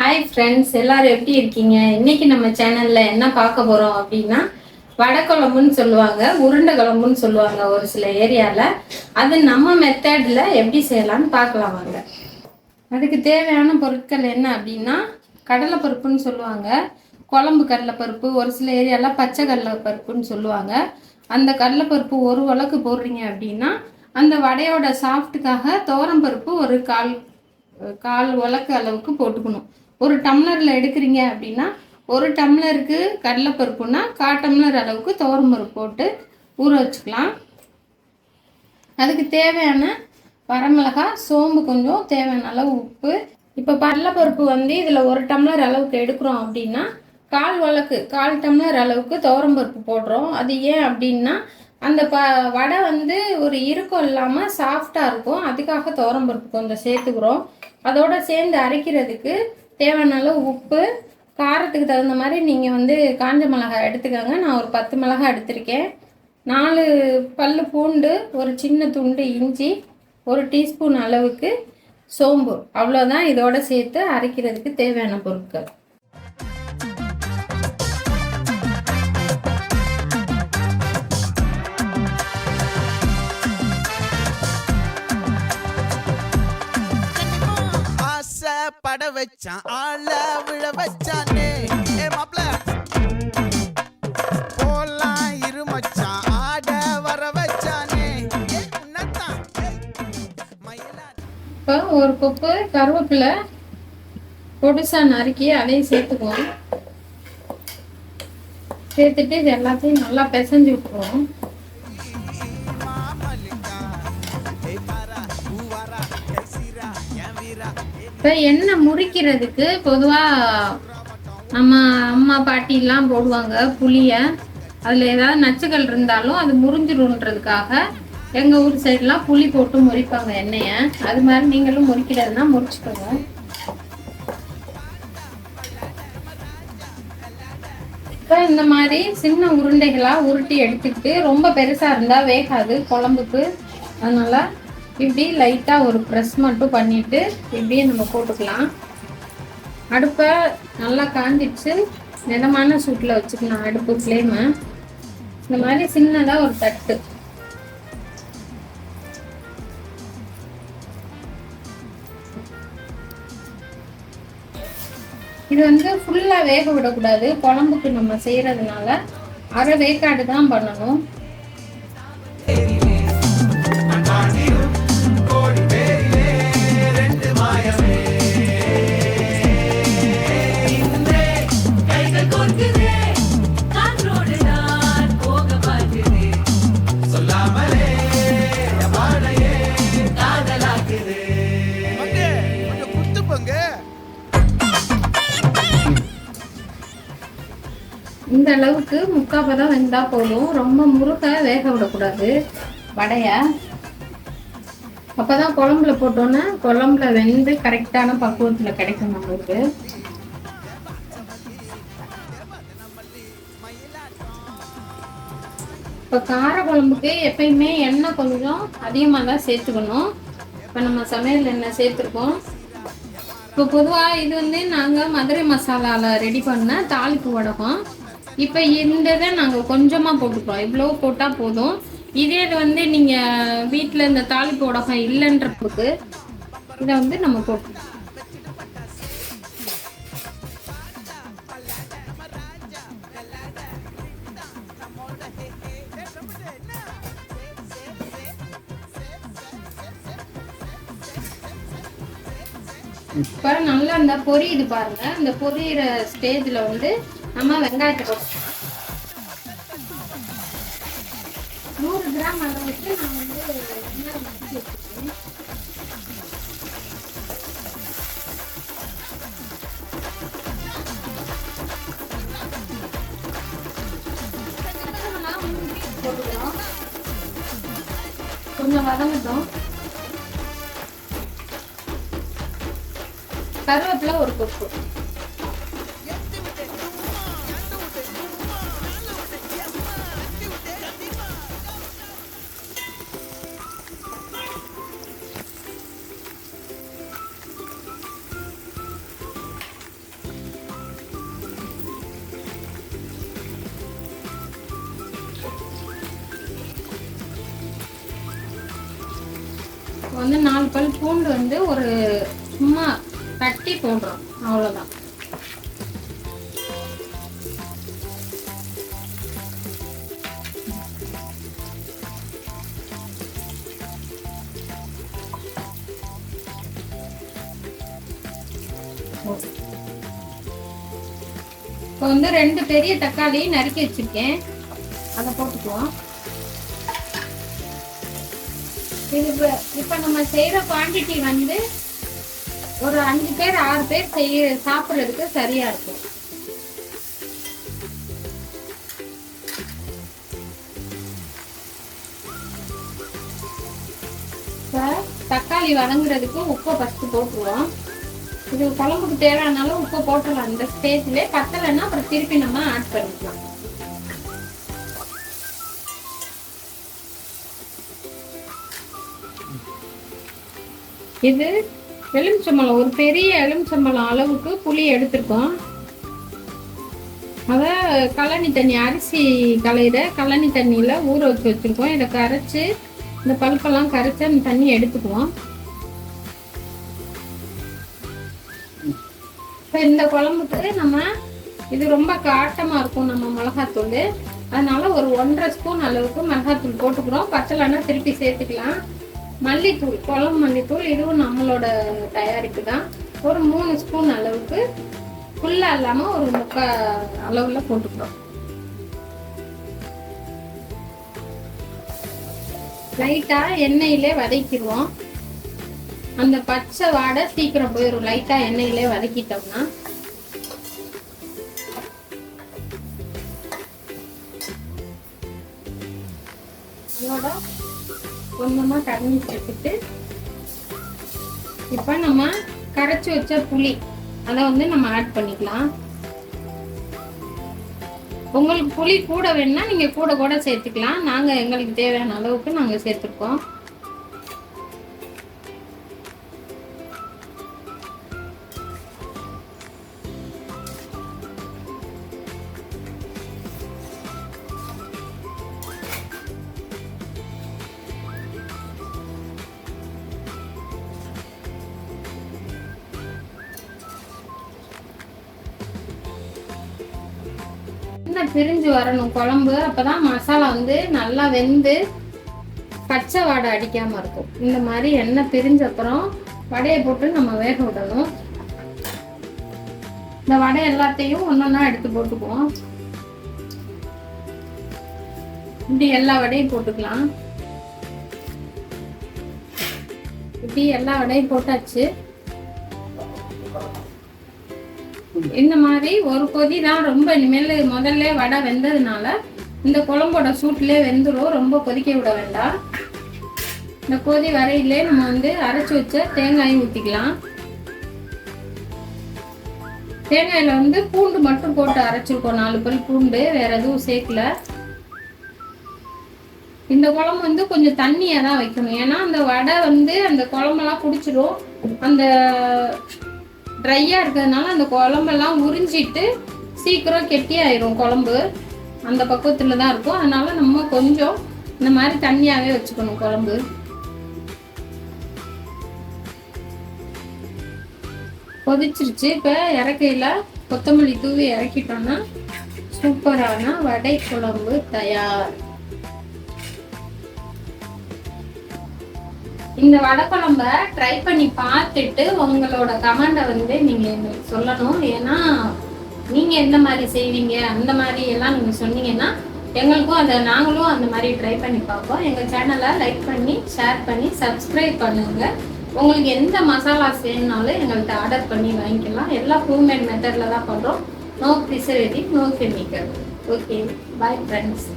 Hi friends, எல்லாரும் எப்படி இருக்கீங்க? இன்னைக்கு நம்ம சேனல்ல என்ன பார்க்க போறோம் அப்படின்னா, வடை குழம்புன்னு சொல்லுவாங்க, உருண்டை குழம்புன்னு சொல்லுவாங்க ஒரு சில ஏரியால. அது நம்ம மெத்தட்ல எப்படி செய்யலாம்னு பார்க்கலாம் வாங்க. அதுக்கு தேவையான பொருட்கள் என்ன அப்படின்னா, கடலைப்பருப்புன்னு சொல்லுவாங்க, குழம்பு கடலைப்பருப்பு, ஒரு சில ஏரியால பச்சை கடலைப்பருப்புன்னு சொல்லுவாங்க. அந்த கடலைப்பருப்பு ஒரு உலக்கு போடுறீங்க அப்படின்னா, அந்த வடையோட சாஃப்ட்டுக்காக துவரம்பருப்பு ஒரு கால் உலக்கு அளவுக்கு போட்டுக்கணும். ஒரு டம்ளரில் எடுக்கிறீங்க அப்படின்னா, ஒரு டம்ளருக்கு கடலைப்பருப்புனா 1/4 டம்ளர் அளவுக்கு துவரம்பருப்பு போட்டு ஊற வச்சுக்கலாம். அதுக்கு தேவையான வரமிளகாய், சோம்பு, கொஞ்சம் தேவையான அளவு உப்பு. இப்போ கடலைப்பருப்பு இதில் ஒரு டம்ளர் அளவுக்கு எடுக்கிறோம் அப்படின்னா, 1/4 டம்ளர் அளவுக்கு துவரம்பருப்பு போடுறோம். அது ஏன் அப்படின்னா, அந்த வடை ஒரு இறுக்கம் இல்லாமல் சாஃப்டாக இருக்கும். அதுக்காக துவரம்பருப்பு கொஞ்சம் சேர்த்துக்கிறோம். அதோட சேர்ந்து அரைக்கிறதுக்கு தேவையான அளவு உப்பு, காரத்துக்கு தகுந்த மாதிரி நீங்கள் காஞ்ச மிளகாய் எடுத்துக்கோங்க. நான் ஒரு 10 மிளகாய் எடுத்திருக்கேன். 4 பல்லு பூண்டு, ஒரு சின்ன துண்டு இஞ்சி, 1 டீஸ்பூன் அளவுக்கு சோம்பு. அவ்வளோதான் இதோட சேர்த்து அரைக்கிறதுக்கு தேவையான பொருட்கள். பட வச்சான் ஆள விழ வச்சானே மாப்ள போலாம் இருமச்சான் ஆட வர வச்சானே. இப்போ ஒரு கொப்பு கருவேப்பிலை பொடிசா நறுக்கி அதையும் சேர்த்துக்குவோம். சேர்த்துட்டு இது எல்லாத்தையும் நல்லா பிசைஞ்சு விட்டுருவோம். இப்போ எண்ணெய் முறிக்கிறதுக்கு பொதுவாக நம்ம அம்மா பாட்டிலாம் போடுவாங்க புளியை. அதில் ஏதாவது நச்சுகள் இருந்தாலும் அது முறிஞ்சிருன்றதுக்காக எங்கள் ஊர் சைட்லாம் புளி போட்டு முறிப்பாங்க எண்ணெயை. அது மாதிரி நீங்களும் முறிக்கிறதுனா முறிச்சுக்கோங்க. இப்போ இந்த மாதிரி சின்ன உருண்டைகளாக உருட்டி எடுத்துக்கிட்டு, ரொம்ப பெருசாக இருந்தால் வேகாது குழம்புக்கு. அதனால் இப்படி லைட்டாக ஒரு ப்ரெஸ் மட்டும் பண்ணிவிட்டு இப்படியே நம்ம போட்டுக்கலாம். அடுப்பை நல்லா காஞ்சிடுச்சு, மிதமான சூட்டில் வச்சுக்கலாம் அடுப்பு ஃப்ளேமை. இந்த மாதிரி சின்னதாக ஒரு தட்டு. இது ஃபுல்லாக வேக விடக்கூடாது. குழம்புக்கு நம்ம செய்கிறதுனால அரை வேக்காடு தான் பண்ணணும். இந்த அளவுக்கு 3/4 பதம் வெந்தா போதும். ரொம்ப முறுக்க வேக விடக்கூடாது வடைய. அப்பதான் குழம்புல போட்டோன்னா குழம்புல வெந்து கரெக்டான பக்குவத்துல கிடைக்கும் நம்மளுக்கு. இப்போ கார குழம்புக்கு எப்பயுமே எண்ணெய் கொஞ்சம் அதிகமாக தான் சேர்த்துக்கணும். இப்போ நம்ம சமையல் எண்ணெய் சேர்த்துருக்கோம். இப்போ பொதுவாக இது நாங்கள் மதுரை மசாலாவில் ரெடி பண்ண தாளிப்பு வடகம். இப்போ இந்த இதை நாங்கள் கொஞ்சமாக போட்டுக்கிறோம். இவ்வளோ போட்டால் போதும். இதே இது நீங்கள் வீட்டில் இந்த தாளிப்பு வடகம் இல்லைன்றதுக்கு இதை நம்ம போட்டுக்கலாம். இப்போ நல்லா இந்த பொரியுது பாருங்க. இந்த பொரியிற ஸ்டேஜில் நம்ம வெங்காயத்தை போட்டுக்கலாம். 100 கிராம் அளவுக்கு நான் வெங்காயம் வச்சு வச்சுருக்கேன். போட்டுக்கலாம். கொஞ்சம் வதங்கட்டும். கருவேப்பிலை ஒரு கொப்பு. வந்து 4 பல் பூண்டு வந்து ஒரு சும்மா தட்டி போடுறோம், அவ்வளோதான். இப்போ வந்து 2 பெரிய தக்காளி நறுக்கி வச்சிருக்கேன், அதை போட்டுக்குவோம். இது இப்போ நம்ம செய்யற குவான்டிட்டி வந்து ஒரு 5 பேர் 6 பேர் சாப்பிட்றதுக்கு சரியா இருக்கும். இப்போ தக்காளி வதங்குறதுக்கு உப்பை ஃபர்ஸ்ட் போட்டுருவோம். இது குழம்புக்கு தேவையானாலும் உப்பு போட்டுடலாம் இந்த ஸ்டேஜ்ல. பத்தலைன்னா அப்புறம் திருப்பி நம்ம ஆட் பண்ணிக்கலாம். இது எலுமிச்சம்பழம், ஒரு பெரிய எலுமிச்சம்பழம் அளவுக்கு புளி எடுத்திருக்கோம். அத கழனி தண்ணி, அரிசி களையிற கழனி தண்ணியில ஊற வச்சு வச்சிருக்கோம். இதை கரைச்சு இந்த பல்பெல்லாம் கரைச்சு அந்த தண்ணி எடுத்துக்குவோம். இந்த குழம்புக்கு நம்ம இது ரொம்ப காட்டமா இருக்கும் நம்ம மிளகாத்தூள், அதனால ஒரு 1.5 ஸ்பூன் அளவுக்கு மிளகாத்தூள் போட்டுக்கிறோம். பச்சைலன்னா திருப்பி சேர்த்துக்கலாம். மல்லித்தூள், குழம்பு மல்லித்தூள், இதுவும் நம்மளோட தயாரிப்பு தான். ஒரு 3 ஸ்பூன் அளவுக்கு ஃபுல்லா இல்லாம ஒரு 3/4 அளவுல போட்டுக்கிறோம். லைட்டா எண்ணெயிலே வதக்கிடுவோம். அந்த பச்சை வாடை சீக்கிரம் போயிடும் லைட்டா எண்ணெயிலே வதக்கிட்டோம்னா. அதோட கொஞ்சமா தண்ணி சேர்த்துட்டு இப்ப நம்ம கரைச்சி வச்ச புளி அதை வந்து நம்ம ஆட் பண்ணிக்கலாம். உங்களுக்கு புளி கூட வேணும்னா நீங்க கூட சேர்த்துக்கலாம். நாங்க எங்களுக்கு தேவையான அளவுக்கு நாங்க சேர்த்துருக்கோம். பிரிஞ்சு வரணும் குழம்பு, அப்பதான் மசாலா வந்து நல்லா வெந்து பச்சை வாடை அடிக்காம இருக்கும். இந்த மாதிரி எண்ணெய் பிரிஞ்ச அப்புறம் வடையை போட்டு நம்ம வேக விடணும். இந்த வடை எல்லாத்தையும் ஒன்னொன்னா எடுத்து போட்டுக்குவோம். இப்படி எல்லா வடையும் போட்டுக்கலாம். இப்படி எல்லா வடையும் போட்டாச்சு. இந்த மாதிரி ஒரு கொதி தான், ரொம்ப இனிமேல் முதல்ல வடை வெந்ததுனால இந்த குழம்போட சூட்லேயே வெந்துடும், ரொம்ப கொதிக்க விட வேண்டாம். இந்த கொதி வரையிலே நம்ம வந்து அரைச்சி வச்ச தேங்காயும் ஊற்றிக்கலாம். தேங்காயில வந்து பூண்டு மட்டும் போட்டு அரைச்சிருக்கோம், 4 பல் பூண்டு, வேற எதுவும் சேர்க்கல. இந்த குழம்பு வந்து கொஞ்சம் தண்ணியா தான் வைக்கணும், ஏன்னா அந்த வடை வந்து அந்த குழம்பெல்லாம் குடிச்சிடும். அந்த ட்ரையா இருக்கிறதுனால அந்த குழம்பெல்லாம் உறிஞ்சிட்டு சீக்கிரம் கெட்டியாயிரும் குழம்பு. அந்த பக்குவத்துல தான் இருக்கும். அதனால நம்ம கொஞ்சம் இந்த மாதிரி தண்ணியாவே வச்சுக்கணும் குழம்பு. கொதிச்சிருச்சு. இப்ப இறக்கையில கொத்தமல்லி தூவி இறக்கிட்டோம்னா சூப்பரான வடை குழம்பு தயார். இந்த வடை குழம்ப ட்ரை பண்ணி பார்த்துட்டு உங்களோட கமெண்ட வந்து நீங்க எங்களுக்கு சொல்லணும். ஏன்னா நீங்க எந்த மாதிரி செய்வீங்க அந்த மாதிரி எல்லாம் நீங்க சொன்னீங்கன்னா எங்களுக்கும் அதை நாங்களும் அந்த மாதிரி ட்ரை பண்ணி பார்ப்போம். எங்க சேனலை லைக் பண்ணி ஷேர் பண்ணி சப்ஸ்கிரைப் பண்ணுங்க. உங்களுக்கு எந்த மசாலாஸ் வேணும்னாலும் எங்கள்கிட்ட ஆர்டர் பண்ணி வாங்கிக்கலாம். எல்லாம் ஹோம்மேட் மெத்தட்ல தான் பண்றோம். No preservative, no chemical. Okay, bye friends.